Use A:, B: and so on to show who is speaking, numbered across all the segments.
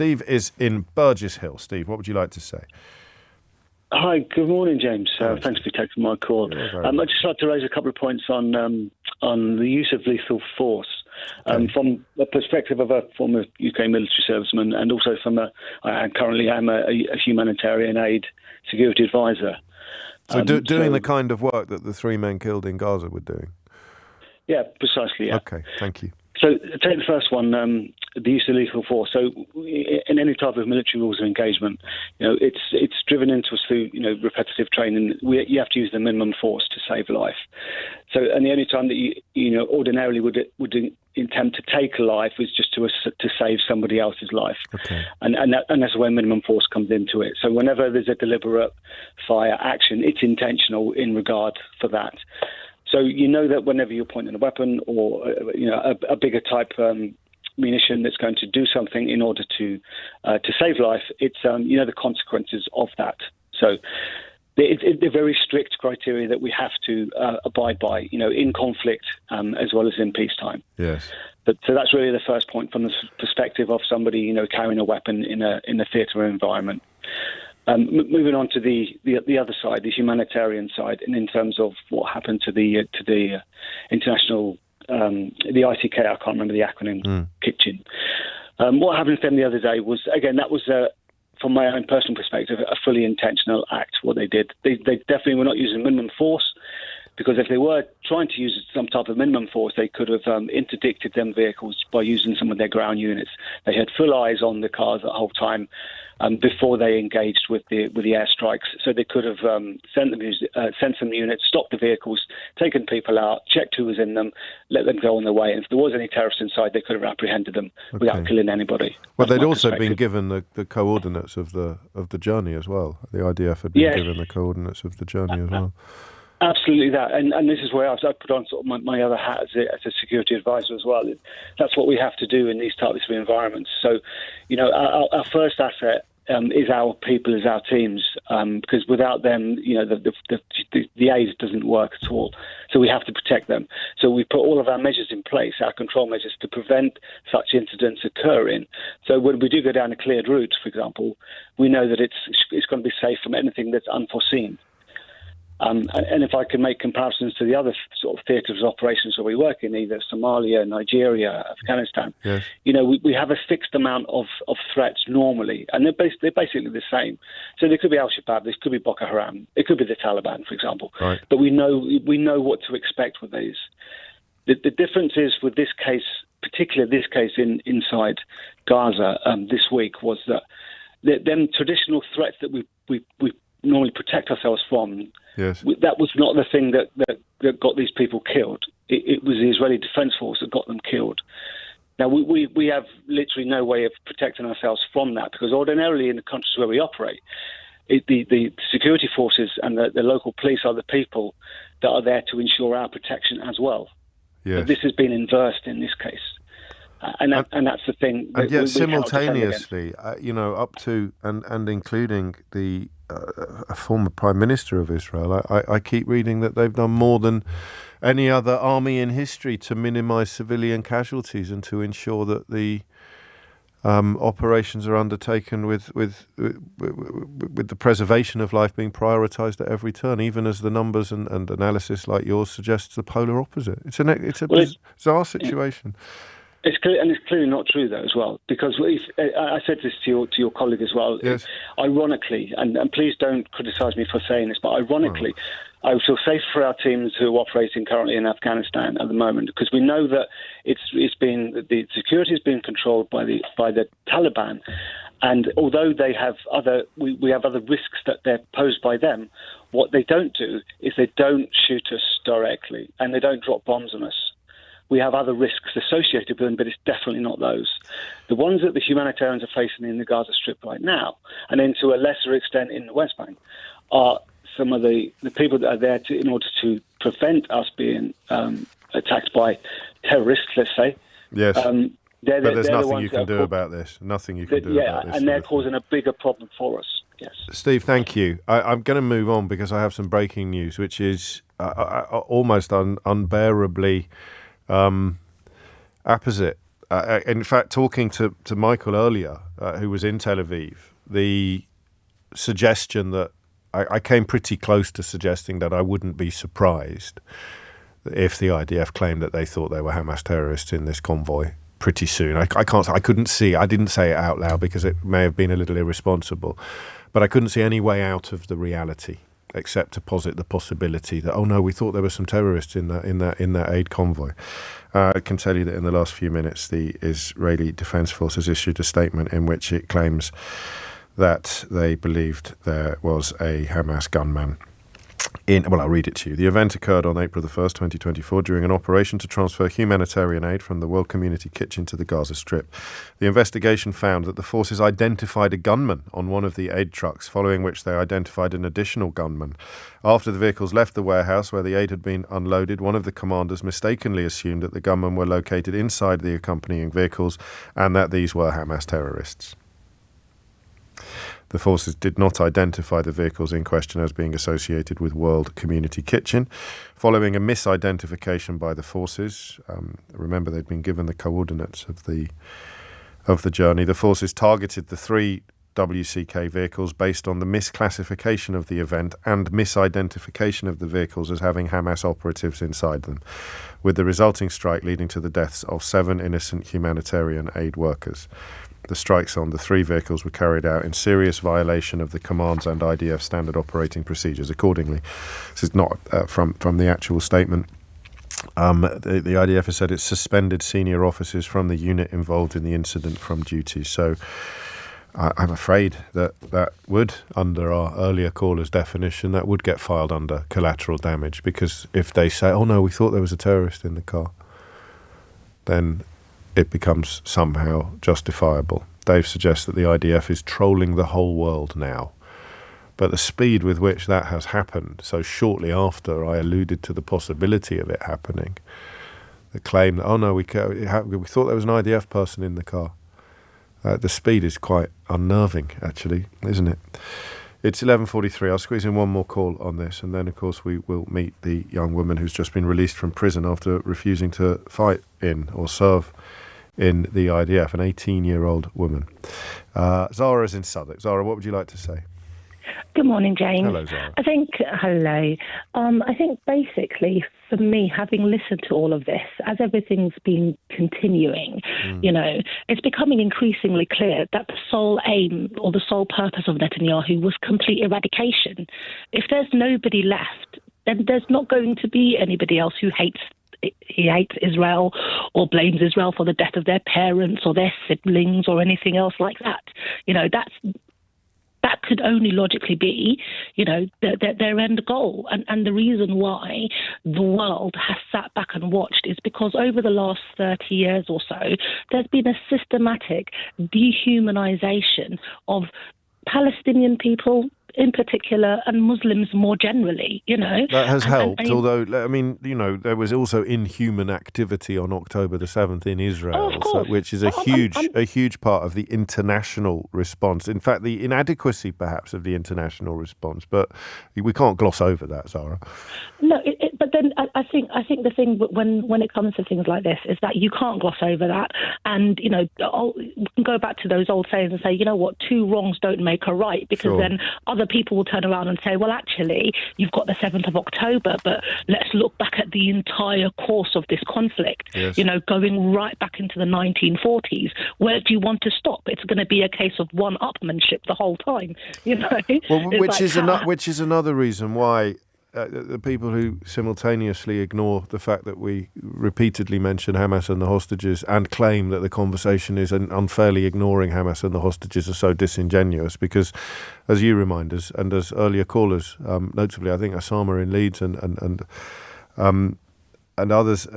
A: Steve is in Burgess Hill. Steve, what would you like to say?
B: Hi, good morning, James. Thanks for taking my call. I'd just like to raise a couple of points on the use of lethal force from the perspective of a former UK military serviceman, and also from I currently am a humanitarian aid security advisor.
A: So doing the kind of work that the 3 men killed in Gaza were doing?
B: Yeah, precisely, yeah.
A: Okay, thank you.
B: So take the first one, the use of lethal force. So in any type of military rules of engagement, it's driven into us through, repetitive training. You have to use the minimum force to save life. So, and the only time that you ordinarily would intend to take a life is just to save somebody else's life.
A: Okay.
B: And that's where minimum force comes into it. So whenever there's a deliberate fire action, it's intentional in regard for that. So you know that whenever you're pointing a weapon or a bigger type munition that's going to do something in order to save life, it's the consequences of that. So they're very strict criteria that we have to abide by, in conflict as well as in peacetime.
A: Yes.
B: So that's really the first point from the perspective of somebody carrying a weapon in a theatre environment. Moving on to the other side, the humanitarian side, and in terms of what happened to the international, the ITK, I can't remember the acronym, kitchen. What happened to them the other day was, again, that was, from my own personal perspective, a fully intentional act, what they did. They definitely were not using minimum force, because if they were trying to use some type of minimum force, they could have interdicted them vehicles by using some of their ground units. They had full eyes on the cars the whole time before they engaged with the airstrikes. So they could have sent some units, stopped the vehicles, taken people out, checked who was in them, let them go on their way. And if there was any terrorists inside, they could have apprehended them without killing anybody.
A: Well, they'd also been given the coordinates of the journey as well. The IDF had been given the coordinates of the journey as well.
B: Absolutely that. And this is where I put on sort of my other hat as a security advisor as well. That's what we have to do in these types of environments. So, our first asset is our people, is our teams, because without them, the aid doesn't work at all. So we have to protect them. So we put all of our measures in place, our control measures, to prevent such incidents occurring. So when we do go down a cleared route, for example, we know that it's going to be safe from anything that's unforeseen. And if I can make comparisons to the other sort of theatres of operations that we work in, either Somalia, Nigeria, Afghanistan,
A: yes.
B: We have a fixed amount of threats normally, and they're basically the same. So there could be Al-Shabaab, there could be Boko Haram, it could be the Taliban, for example.
A: Right.
B: But we know what to expect with these. The difference is with this case, particularly this case inside Gaza this week, was that them traditional threats that we normally protect ourselves from.
A: Yes.
B: That was not the thing that got these people killed. It was the Israeli Defense Force that got them killed. Now, we have literally no way of protecting ourselves from that, because ordinarily in the countries where we operate, the security forces and the local police are the people that are there to ensure our protection as well.
A: Yes.
B: But this has been inversed in this case. And that's the thing.
A: And yet simultaneously, up to and including a former Prime Minister of Israel, I keep reading that they've done more than any other army in history to minimise civilian casualties and to ensure that the operations are undertaken with the preservation of life being prioritised at every turn, even as the numbers and analysis like yours suggests the polar opposite. It's a bizarre situation.
B: It's clearly not true, though, as well, because I said this to your colleague as well.
A: Yes.
B: Ironically, and please don't criticise me for saying this, but ironically, I feel safe for our teams who are operating currently in Afghanistan at the moment, because we know that the security has been controlled by the Taliban, and although they have we have other risks that they're posed by them, what they don't do is they don't shoot us directly, and they don't drop bombs on us. We have other risks associated with them, but it's definitely not those. The ones that the humanitarians are facing in the Gaza Strip right now, and then to a lesser extent in the West Bank, are some of the people that are there in order to prevent us being attacked by terrorists, let's say.
A: Yes. But there's nothing you can do about this. Nothing you can do about this.
B: And they're causing a bigger problem for us. Yes.
A: Steve, thank you. I'm going to move on because I have some breaking news, which is almost unbearably apposite. In fact, talking to Michael earlier, who was in Tel Aviv, the suggestion that I came pretty close to suggesting that I wouldn't be surprised if the IDF claimed that they thought they were Hamas terrorists in this convoy pretty soon. I didn't say it out loud because it may have been a little irresponsible, but I couldn't see any way out of the reality except to posit the possibility that, oh no, we thought there were some terrorists in that aid convoy. I can tell you that in the last few minutes, the Israeli Defense Force has issued a statement in which it claims that they believed there was a Hamas gunman. I'll read it to you. The event occurred on April the 1st, 2024, during an operation to transfer humanitarian aid from the World Community Kitchen to the Gaza Strip. The investigation found that the forces identified a gunman on one of the aid trucks, following which they identified an additional gunman. After the vehicles left the warehouse where the aid had been unloaded, one of the commanders mistakenly assumed that the gunmen were located inside the accompanying vehicles and that these were Hamas terrorists. The forces did not identify the vehicles in question as being associated with World Community Kitchen. Following a misidentification by the forces, remember they'd been given the coordinates of the journey, the forces targeted the 3 WCK vehicles based on the misclassification of the event and misidentification of the vehicles as having Hamas operatives inside them, with the resulting strike leading to the deaths of 7 innocent humanitarian aid workers. The strikes on the 3 vehicles were carried out in serious violation of the Command's and IDF standard operating procedures. Accordingly, this is not from the actual statement. The IDF has said it's suspended senior officers from the unit involved in the incident from duty. So I'm afraid that would, under our earlier caller's definition, that would get filed under collateral damage, because if they say, oh no, we thought there was a terrorist in the car, then it becomes somehow justifiable. Dave suggests that the IDF is trolling the whole world now. But the speed with which that has happened, so shortly after I alluded to the possibility of it happening, the claim that, oh no, we thought there was an IDF person in the car. The speed is quite unnerving, actually, isn't it? It's 11:43. I'll squeeze in one more call on this, and then, of course, we will meet the young woman who's just been released from prison after refusing to fight in or serve in the IDF, an 18-year-old woman. Zara's in Southwark. Zara, what would you like to say?
C: Good morning, James.
A: Hello, Zara.
C: Hello. I think basically, for me, having listened to all of this, as everything's been continuing, it's becoming increasingly clear that the sole aim or the sole purpose of Netanyahu was complete eradication. If there's nobody left, then there's not going to be anybody else who hates Israel or blames Israel for the death of their parents or their siblings or anything else like that. That could only logically be, their end goal. And the reason why the world has sat back and watched is because over the last 30 years or so, there's been a systematic dehumanization of Palestinian people in particular, and Muslims more generally,
A: That has helped, although, there was also inhuman activity on October the 7th in Israel, which is a huge part of the international response. In fact, the inadequacy, perhaps, of the international response. But we can't gloss over that, Zara.
C: No, but then I think the thing when it comes to things like this is that you can't gloss over that. And, we can go back to those old sayings and say, you know what, 2 wrongs don't make a right, because then other people will turn around and say, well, actually, you've got the 7th of October, but let's look back at the entire course of this conflict,
A: yes.
C: Going right back into the 1940s. Where do you want to stop? It's going to be a case of one-upmanship the whole time,
A: Well, which is another reason why the people who simultaneously ignore the fact that we repeatedly mention Hamas and the hostages and claim that the conversation is unfairly ignoring Hamas and the hostages are so disingenuous, because, as you remind us, and as earlier callers, notably I think Osama in Leeds and others,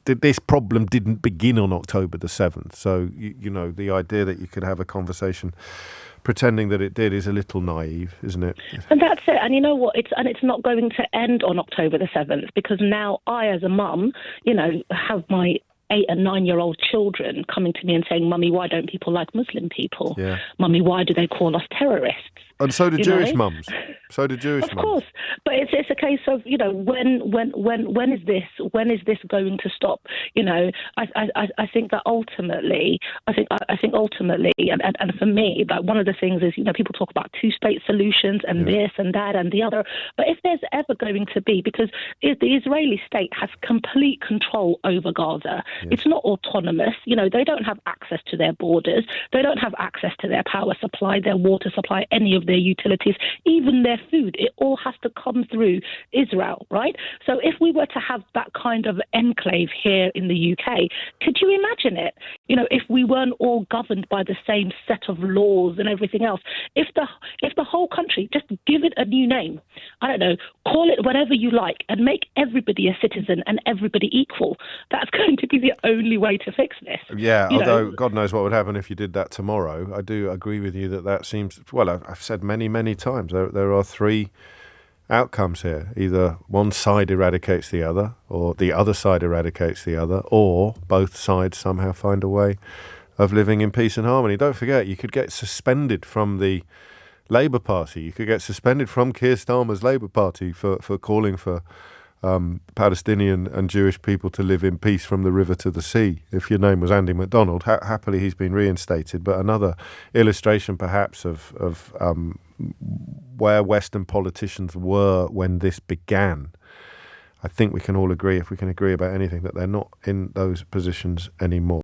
A: this problem didn't begin on October the 7th. So, the idea that you could have a conversation pretending that it did is a little naive, isn't it?
C: And that's it. And you know what? It's not going to end on October the 7th, because now I, as a mum, have my 8 and 9-year-old children coming to me and saying, Mummy, why don't people like Muslim people?
A: Yeah.
C: Mummy, why do they call us terrorists?
A: And so do Jewish mums. So do Jewish
C: Of
A: mums.
C: course, but it's a case of, you know, when is this going to stop? You know, I think that ultimately, I think ultimately, and for me, that one of the things is, you know, people talk about two-state solutions and this and that and the other, but if there's ever going to be, because the Israeli state has complete control over Gaza, it's not autonomous. You know, they don't have access to their borders, they don't have access to their power supply, their water supply, any of their utilities, even their food. It all has to come through Israel, right? So if we were to have that kind of enclave here in the UK, could you imagine it? You know, if we weren't all governed by the same set of laws and everything else, if the whole country, just give it a new name, I don't know, call it whatever you like, and make everybody a citizen and everybody equal, that's going to be the only way to fix this.
A: Yeah, although God knows what would happen if you did that tomorrow. I do agree with you that seems, well, I've said many times, there are three outcomes here. Either one side eradicates the other, or the other side eradicates the other, or both sides somehow find a way of living in peace and harmony. Don't forget, you could get suspended from the Labour Party. You could get suspended from Keir Starmer's Labour Party for calling for Palestinian and Jewish people to live in peace from the river to the sea. If your name was Andy MacDonald, happily he's been reinstated. But another illustration perhaps of where Western politicians were when this began. I think we can all agree, if we can agree about anything, that they're not in those positions anymore.